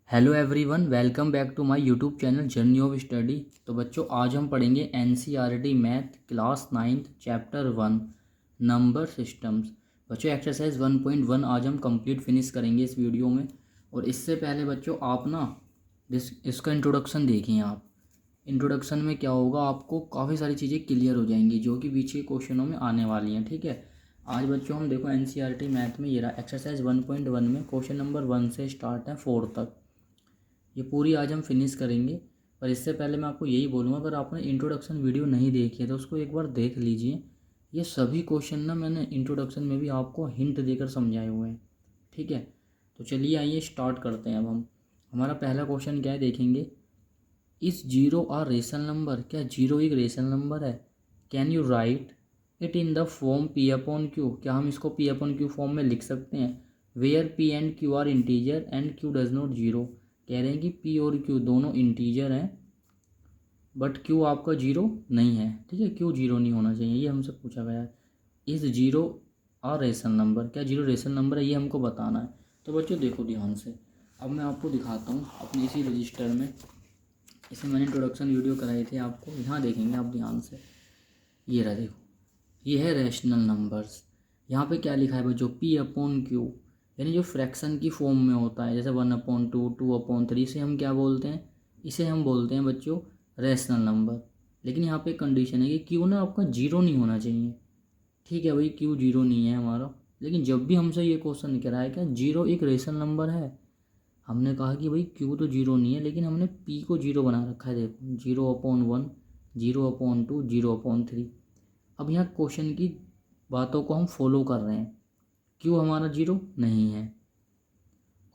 Hello everyone, welcome back to my YouTube channel journey of study. तो बच्चों, आज हम पढ़ेंगे NCERT math class 9th chapter 1 number systems. बच्चों, एक्सरसाइज 1.1 आज हम कंप्लीट फिनिश करेंगे इस वीडियो में। और इससे पहले बच्चों आप ना इसका इंट्रोडक्शन देखें। आप इंट्रोडक्शन में क्या होगा, आपको काफ़ी सारी चीज़ें क्लियर हो जाएंगी जो कि पीछे क्वेश्चनों में आने वाली हैं। ठीक है, आज बच्चों हम देखो एनसीईआरटी मैथ में ये रहा एक्सरसाइज 1.1 में क्वेश्चन नंबर 1 से स्टार्ट है 4 तक। ये पूरी आज हम फिनिश करेंगे। पर इससे पहले मैं आपको यही बोलूँगा, अगर आपने इंट्रोडक्शन वीडियो नहीं देखी है तो उसको एक बार देख लीजिए। ये सभी क्वेश्चन ना मैंने इंट्रोडक्शन में भी आपको हिंट देकर समझाए हुए हैं। ठीक है, तो चलिए आइए स्टार्ट करते हैं। अब हम हमारा पहला क्वेश्चन क्या है देखेंगे। इस जीरो आर रेशनल नंबर, क्या जीरो एक रेशनल नंबर है? Can you right it in the form P upon Q, क्या हम इसको पी अपॉन क्यू फॉर्म में लिख सकते हैं? Where p and q are integer and q does not zero, कह रहे हैं कि पी और क्यू दोनों इंटीजर हैं बट क्यू आपका जीरो नहीं है। ठीक है, क्यू जीरो नहीं होना चाहिए, ये हमसे पूछा गया है। इस जीरो आर रेशनल नंबर, क्या जीरो रेशनल नंबर है, ये हमको बताना है। तो बच्चों देखो ध्यान से, अब मैं आपको दिखाता हूँ अपने इसी रजिस्टर में। इसे मैंने इंट्रोडक्शन वीडियो कराई थी आपको, यहाँ देखेंगे आप ध्यान से। ये रहा देखो, ये है रैशनल नंबर्स। यहाँ पे क्या लिखा है बच्चों, पी अपॉन क्यू, यानी जो फ्रैक्शन की फॉर्म में होता है, जैसे 1/2, 2/3, इसे हम क्या बोलते हैं? इसे हम बोलते हैं बच्चों रैशनल नंबर। लेकिन यहाँ पे कंडीशन है कि क्यू ना आपका जीरो नहीं होना चाहिए। ठीक है भाई, क्यू जीरो नहीं है हमारा। लेकिन जब भी हमसे ये क्वेश्चन करा है क्या जीरो एक रेशनल नंबर है, हमने कहा कि भाई क्यू तो जीरो नहीं है, लेकिन हमने पी को जीरो बना रखा है। देखो 0/1, 0/2, 0/3। अब यहाँ क्वेश्चन की बातों को हम फॉलो कर रहे हैं। क्यू हमारा जीरो नहीं है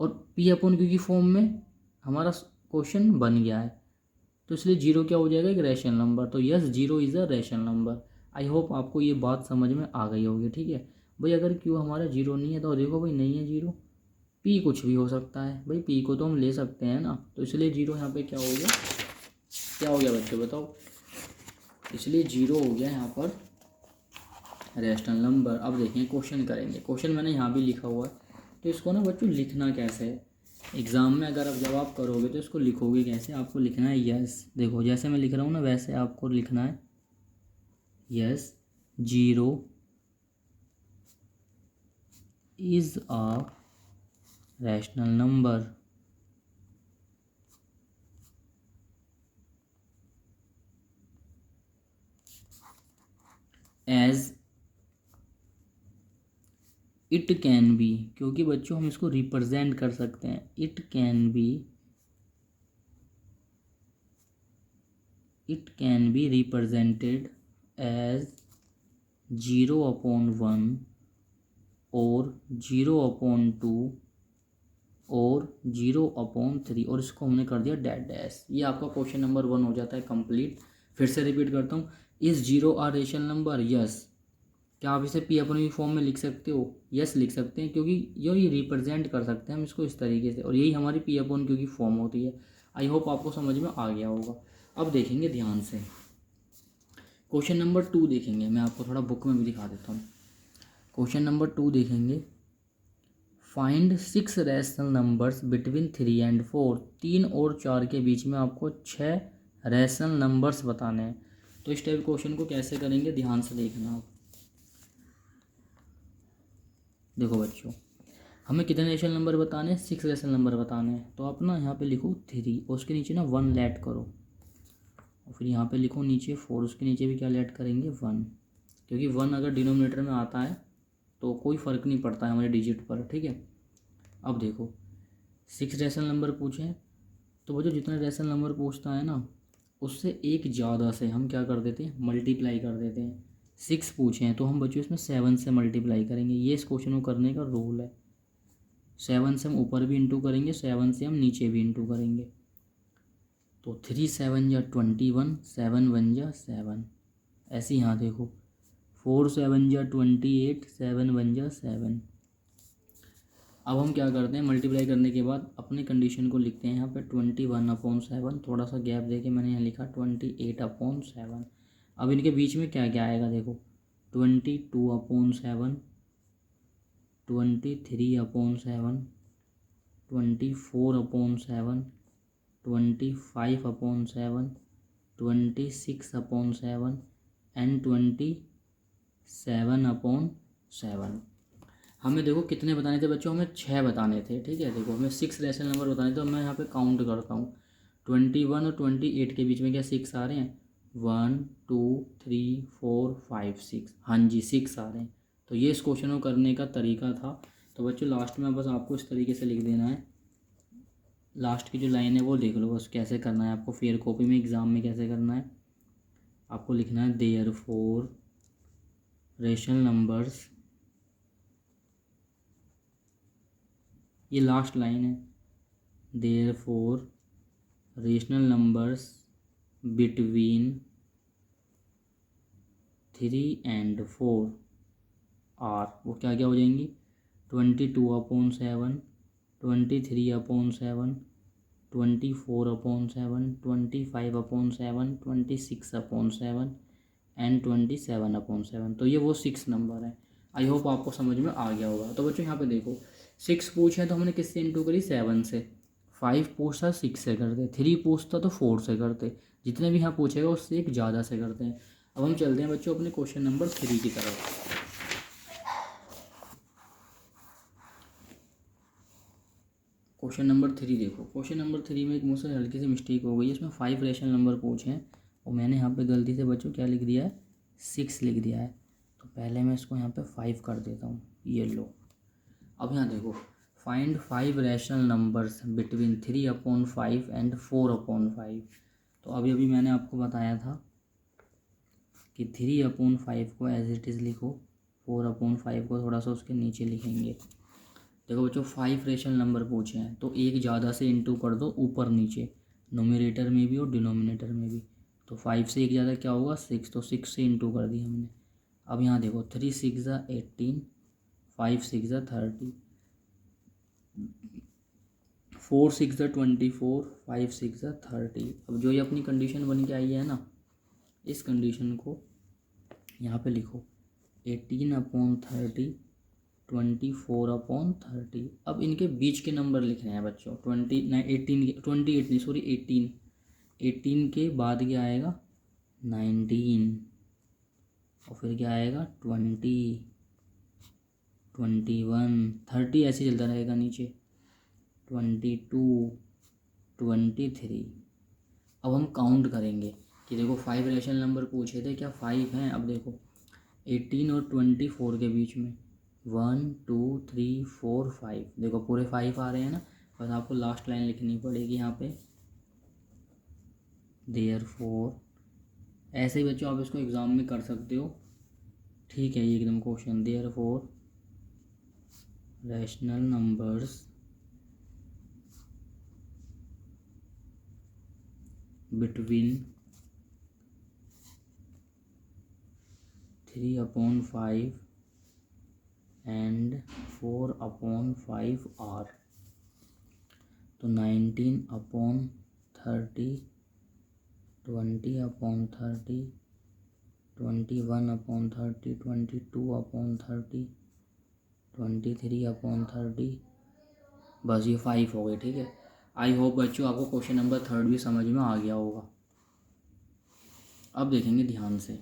और पी अपॉन क्यू की फॉर्म में हमारा क्वेश्चन बन गया है, तो इसलिए जीरो क्या हो जाएगा, एक रैशनल नंबर। तो yes, zero is a rational number. I hope आपको ये बात समझ में आ गई होगी। ठीक है भाई, अगर क्यू हमारा जीरो नहीं है तो देखो भाई नहीं है जीरो। पी कुछ भी हो सकता है भाई, पी को तो हम ले सकते हैं ना, तो इसलिए जीरो यहाँ पे क्या हो गया, क्या हो गया बच्चों बताओ? इसलिए जीरो हो गया यहाँ पर रैशनल नंबर। अब देखें क्वेश्चन करेंगे। क्वेश्चन मैंने यहाँ भी लिखा हुआ है, तो इसको ना बच्चों लिखना कैसे है एग्ज़ाम में, अगर अब जब आप करोगे तो इसको लिखोगे कैसे? आपको लिखना है यस, देखो जैसे मैं लिख रहा हूँ ना वैसे आपको लिखना है। Yes, zero is a rational number. As it can be, क्योंकि बच्चों हम इसको रिप्रेजेंट कर सकते हैं। It can be, it can be represented as 0/1 और 0/2 और 0/3, और इसको हमने कर दिया डैट डैश। ये आपका क्वेश्चन नंबर 1 हो जाता है कंप्लीट। फिर से रिपीट करता हूँ, is zero are rational number? Yes. क्या आप इसे पी अपनी फॉर्म में लिख सकते हो? यस लिख सकते हैं, क्योंकि ये रिप्रेजेंट कर सकते हैं हम इसको इस तरीके से, और यही हमारी पी अपॉन क्यू की फॉर्म होती है। आई होप आपको समझ में आ गया होगा। अब देखेंगे ध्यान से क्वेश्चन नंबर 2 देखेंगे। मैं आपको थोड़ा बुक में भी दिखा देता हूँ। क्वेश्चन नंबर 2 देखेंगे, find 6 rational numbers between 3 and 4। 3 और 4 के बीच में आपको 6 रैशनल नंबर्स बताने हैं। तो इस टाइप क्वेश्चन को कैसे करेंगे ध्यान से देखना आप। देखो बच्चों, हमें कितने रैशनल नंबर बताने हैं? 6 रैशनल नंबर बताने हैं। तो आप ना यहाँ पे लिखो 3 और उसके नीचे ना 1 ऐड करो, और फिर यहाँ पे लिखो नीचे 4, उसके नीचे भी क्या ऐड करेंगे? 1, क्योंकि 1 अगर डिनोमिनेटर में आता है तो कोई फ़र्क नहीं पड़ता है हमारे डिजिट पर। ठीक है, अब देखो 6 रैशनल नंबर पूछे हैं, तो वो जो जितना रैशनल नंबर पूछता है ना उससे एक ज़्यादा से हम क्या कर देते हैं? मल्टीप्लाई कर देते हैं। 6 पूछे हैं तो हम बच्चों इसमें 7 से मल्टीप्लाई करेंगे। ये इस क्वेश्चन को करने का रूल है। 7 से हम ऊपर भी इंटू करेंगे, 7 से हम नीचे भी इंटू करेंगे। तो 3 7 या 21, 7 1 या 7। ऐसे यहाँ देखो 4 7 या 28, 7 1 या 7। अब हम क्या करते हैं, मल्टीप्लाई करने के बाद अपनी कंडीशन को लिखते हैं यहाँ पे 21/7। थोड़ा सा गैप देके मैंने यहाँ लिखा 28/7। अब इनके बीच में क्या क्या आएगा देखो, 22/7, 23/7, 24/7, 25/7, 26/7 एंड 27/7। हमें देखो कितने बताने थे बच्चों, हमें 6 बताने थे। ठीक है, देखो हमें 6 रैशनल नंबर बताने थे, तो मैं यहाँ पे काउंट करता हूँ। 21 और 28 के बीच में क्या 6 आ रहे हैं? 1 2 3 4 5 6, हाँ जी 6 आ रहे हैं। तो ये इस क्वेश्चन को करने का तरीका था। तो बच्चों लास्ट में बस आपको इस तरीके से लिख देना है, लास्ट की जो लाइन है वो लिख लो बस। कैसे करना है आपको फेयर कॉपी में, एग्ज़ाम में कैसे करना है, आपको लिखना है देयरफॉर रेशनल नंबर्स, ये लास्ट लाइन है, therefore rational numbers between 3 and 4 are, वो क्या क्या हो जाएंगी? 22/7, 23/7, 24/7, 25/7, 26/7 एंड 27/7। तो ये वो 6 नंबर है। आई होप आपको समझ में आ गया होगा। तो बच्चों यहाँ पे देखो 6 पूछे तो हमने किससे इंटू करी? 7 से। 5 पूछता 6 से करते, 3 पूछता तो 4 से करते, जितने भी यहाँ पूछेगा उससे एक ज़्यादा से करते हैं। अब हम चलते हैं बच्चों अपने क्वेश्चन नंबर 3 की तरफ। क्वेश्चन नंबर 3 देखो, क्वेश्चन नंबर 3 में एक मुझसे हल्की सी मिस्टेक हो गई है। इसमें 5 रेशनल नंबर पूछे हैं और मैंने यहाँ पे गलती से बच्चों क्या लिख दिया है? 6 लिख दिया है। तो पहले मैं इसको यहाँ पे 5 कर देता हूँ, ये लो। अब यहाँ देखो, find 5 rational numbers between 3/5 and 4/5। तो अभी मैंने आपको बताया था कि 3/5 को एज इट इज़ लिखो, 4/5 को थोड़ा सा उसके नीचे लिखेंगे। देखो बच्चों 5 रेशनल नंबर पूछे हैं तो एक ज़्यादा से इंटू कर दो ऊपर नीचे, नोमिनेटर में भी और डिनोमिनेटर में भी। तो 5 से एक ज़्यादा क्या होगा? 6, तो 6 से इंटू कर दी हमने। अब यहाँ देखो 3 6 18, 5 6 30, 4 6 24, 5 6 30। अब जो ये अपनी कंडीशन बन के आई है ना, इस कंडीशन को यहाँ पे लिखो 18/30, 24/30। अब इनके बीच के नंबर लिखने हैं बच्चों। 18 के बाद क्या आएगा? 19, और फिर क्या आएगा? 20, 21, 30, ऐसे चलता रहेगा नीचे, 22, 23। अब हम काउंट करेंगे कि देखो 5 रेशनल नंबर पूछे थे, क्या 5 हैं? अब देखो 18 और 24 के बीच में 1 2 3 4 5, देखो पूरे 5 आ रहे हैं ना। बस आपको लास्ट लाइन लिखनी पड़ेगी यहाँ पे, देयरफॉर। ऐसे ही बच्चों आप इसको एग्ज़ाम में कर सकते हो। ठीक है, ये एकदम question, therefore rational numbers between 3/5 and 4/5 are. तो 19/30, 20/30, 21/30, 22/30, 23/30। बस ये 5 हो गए। ठीक है, आई होप बच्चों आपको क्वेश्चन नंबर 3 भी समझ में आ गया होगा। अब देखेंगे ध्यान से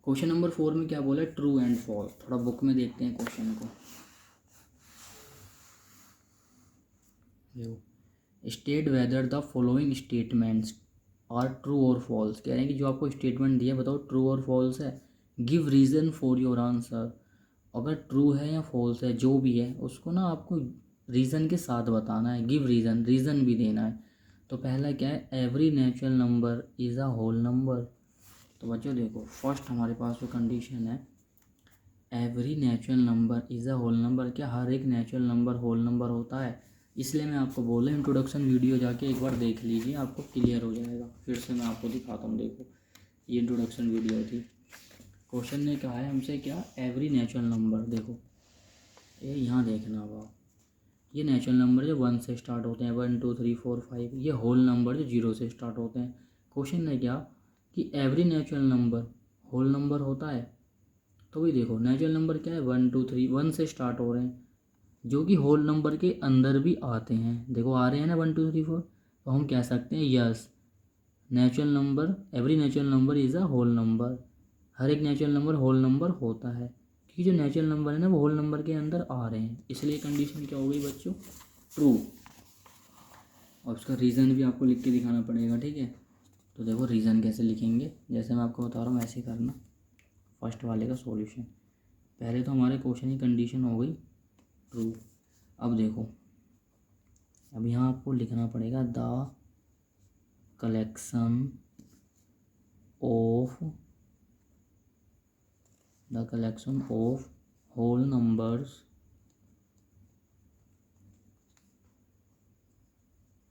क्वेश्चन नंबर 4 में क्या बोला है? True and false. थोड़ा बुक में देखते हैं क्वेश्चन को। State whether the following statements are true और फॉल्स। कह रहे हैं कि जो आपको स्टेटमेंट दिया बताओ ट्रू और फॉल्स है। Give reason for your answer. अगर ट्रू है या फॉल्स है जो भी है उसको ना आपको रीज़न के साथ बताना है। गिव रीज़न, रीज़न भी देना है। तो पहला क्या है? Every natural number is a whole number. तो बच्चों देखो फर्स्ट हमारे पास जो कंडीशन है, every natural number is a whole number. क्या हर एक नेचुरल नंबर होल नंबर होता है? इसलिए मैं आपको बोल रहा हूँ इंट्रोडक्शन वीडियो जाके एक बार देख लीजिए, आपको क्लियर हो जाएगा। फिर से मैं आपको दिखाता हूँ, देखो ये इंट्रोडक्शन वीडियो थी। क्वेश्चन ने कहा है हमसे क्या? Every natural number. देखो ये यहाँ देखना अब, ये नेचुरल नंबर जो 1 से स्टार्ट होते हैं, 1 2 3 4 5। ये होल नंबर जो 0 से स्टार्ट होते हैं। क्वेश्चन ने क्या कि every natural number whole number होता है। तो वही देखो नेचुरल नंबर क्या है? 1 2 3, 1 से स्टार्ट हो रहे हैं। जो कि होल नंबर के अंदर भी आते हैं। देखो आ रहे हैं ना 1 2 3 4, तो हम कह सकते हैं yes natural number, every natural number is a whole number. हर एक नेचुरल नंबर होल नंबर होता है, क्योंकि जो नेचुरल नंबर है ना वो होल नंबर के अंदर आ रहे हैं, इसलिए कंडीशन क्या हो गई बच्चों, ट्रू। और उसका रीज़न भी आपको लिख के दिखाना पड़ेगा, ठीक है। तो देखो रीज़न कैसे लिखेंगे, जैसे मैं आपको बता रहा हूँ ऐसे करना। फर्स्ट वाले का सॉल्यूशन, पहले तो हमारे क्वेश्चन की कंडीशन हो गई ट्रू। अब देखो, अब यहाँ आपको लिखना पड़ेगा the collection of whole numbers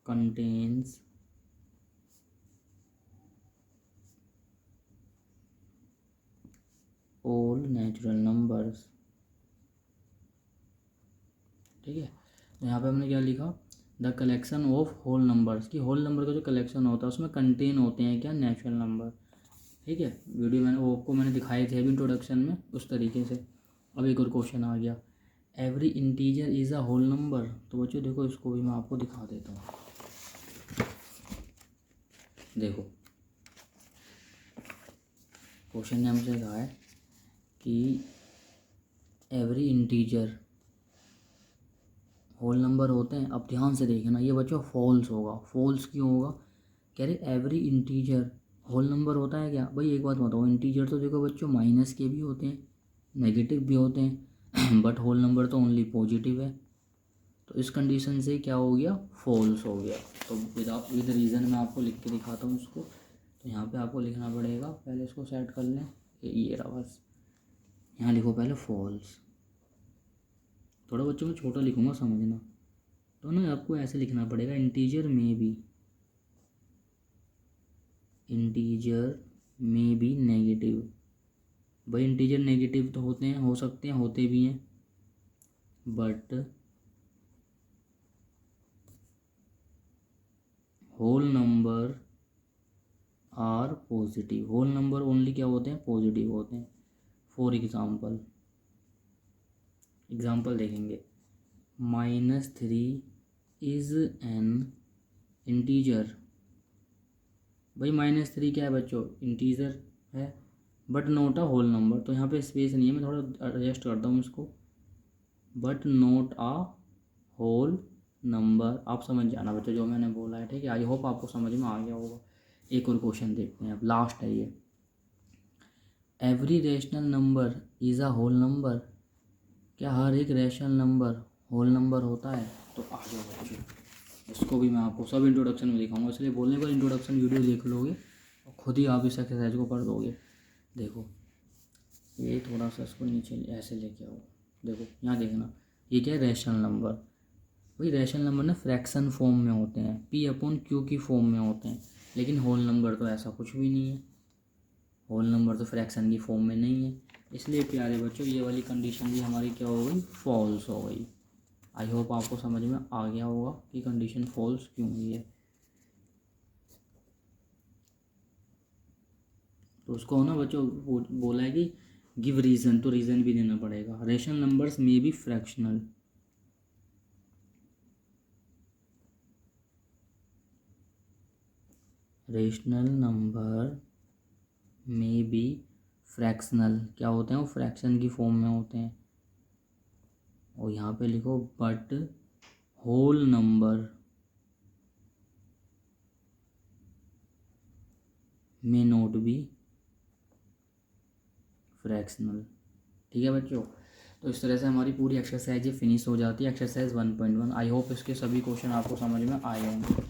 contains all natural numbers। ठीक है, तो यहाँ पे हमने क्या लिखा, the collection of whole numbers, कि होल नंबर का जो कलेक्शन होता है उसमें कंटेन होते हैं क्या, नेचुरल नंबर। ठीक है, वीडियो मैंने वो आपको मैंने दिखाए थे अभी इंट्रोडक्शन में उस तरीके से। अब एक और क्वेश्चन आ गया, every integer is a whole number. तो बच्चों देखो इसको भी मैं आपको दिखा देता हूँ। देखो क्वेश्चन ने हमसे कहा है कि एवरी इंटीजर होल नंबर होते हैं। अब ध्यान से देखना, ये बच्चों फॉल्स होगा। फॉल्स क्यों होगा, कह रहे एवरी इंटीजर होल नंबर होता है क्या। भाई एक बात बताओ, इंटीजर तो देखो बच्चों माइनस के भी होते हैं, नेगेटिव भी होते हैं बट होल नंबर तो ओनली पॉजिटिव है। तो इस कंडीशन से क्या हो गया, फॉल्स हो गया। तो विद रीज़न मैं आपको लिख के दिखाता हूँ उसको। तो यहाँ पे आपको लिखना पड़ेगा, पहले इसको सेट कर लें, ये रहा बस। यहाँ लिखो पहले फॉल्स, थोड़ा बच्चों में छोटा लिखूँगा समझना। तो ना आपको ऐसे लिखना पड़ेगा, इंटीजर में बी नेगेटिव। भाई इंटीजर नेगेटिव तो होते हैं, हो सकते हैं, होते भी हैं, but whole number are positive. Whole number only क्या होते हैं, पॉजिटिव होते हैं। फॉर एग्जाम्पल देखेंगे, -3 इज़ एन इंटीजर। भाई -3 क्या है बच्चों, इंटीजर है but not a whole number. तो यहाँ पे स्पेस नहीं है, मैं थोड़ा एडजस्ट करता हूँ इसको, but not a whole number. आप समझ जाना बच्चों जो मैंने बोला है, ठीक है। आई होप आपको समझ में आ गया होगा। एक और क्वेश्चन देखते हैं, अब लास्ट है ये, every rational number is a whole number. क्या हर एक रेशनल नंबर होल नंबर होता है। तो आ जाओ बच्चों, इसको भी मैं आपको सब इंट्रोडक्शन में दिखाऊंगा, इसलिए बोलने पर इंट्रोडक्शन वीडियो देख लोगे और खुद ही आप इस एक्सरसाइज को कर दोगे। देखो ये थोड़ा सा इसको नीचे ऐसे लेके आओ, देखो यहाँ देखना, ये क्या है, रैशनल नंबर। भाई रैशनल नंबर ना फ्रैक्शन फॉर्म में होते हैं, P/Q की फॉर्म में होते हैं, लेकिन होल नंबर तो ऐसा कुछ भी नहीं है। होल नंबर तो फ्रैक्शन की फॉर्म में नहीं है, इसलिए प्यारे बच्चों ये वाली कंडीशन भी हमारी क्या हो गई, फॉल्स हो गई। आई होप आपको समझ में आ गया होगा कि कंडीशन फॉल्स क्यों हुई है। तो उसको ना बच्चों बोला है कि गिव रीज़न, तो रीज़न भी देना पड़ेगा। रेशनल नंबर्स में बी फ्रैक्शनल, रेशनल नंबर में बी फ्रैक्शनल, क्या होते हैं वो, फ्रैक्शन की फॉर्म में होते हैं। और यहाँ पे लिखो बट होल नंबर में नोट बी फ्रैक्शनल। ठीक है बच्चों, तो इस तरह से हमारी पूरी एक्सरसाइज फिनिश हो जाती है, एक्सरसाइज 1.1। आई होप इसके सभी क्वेश्चन आपको समझ में आए होंगे।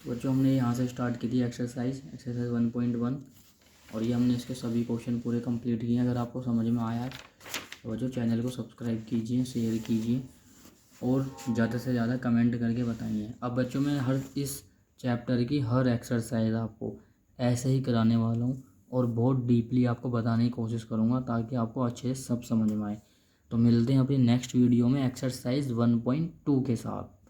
बच्चों हमने यहाँ से स्टार्ट की थी एक्सरसाइज 1.1, और ये हमने इसके सभी क्वेश्चन पूरे कंप्लीट किए हैं। अगर आपको समझ में आया है तो बच्चों चैनल को सब्सक्राइब कीजिए, शेयर कीजिए और ज़्यादा से ज़्यादा कमेंट करके बताइए। अब बच्चों मैं हर इस चैप्टर की हर एक्सरसाइज आपको ऐसे ही कराने वाला हूँ और बहुत डीपली आपको बताने की कोशिश करूँगा ताकि आपको अच्छे से सब समझ में आए। तो मिलते हैं अपनी नेक्स्ट वीडियो में एक्सरसाइज 1.2 के साथ।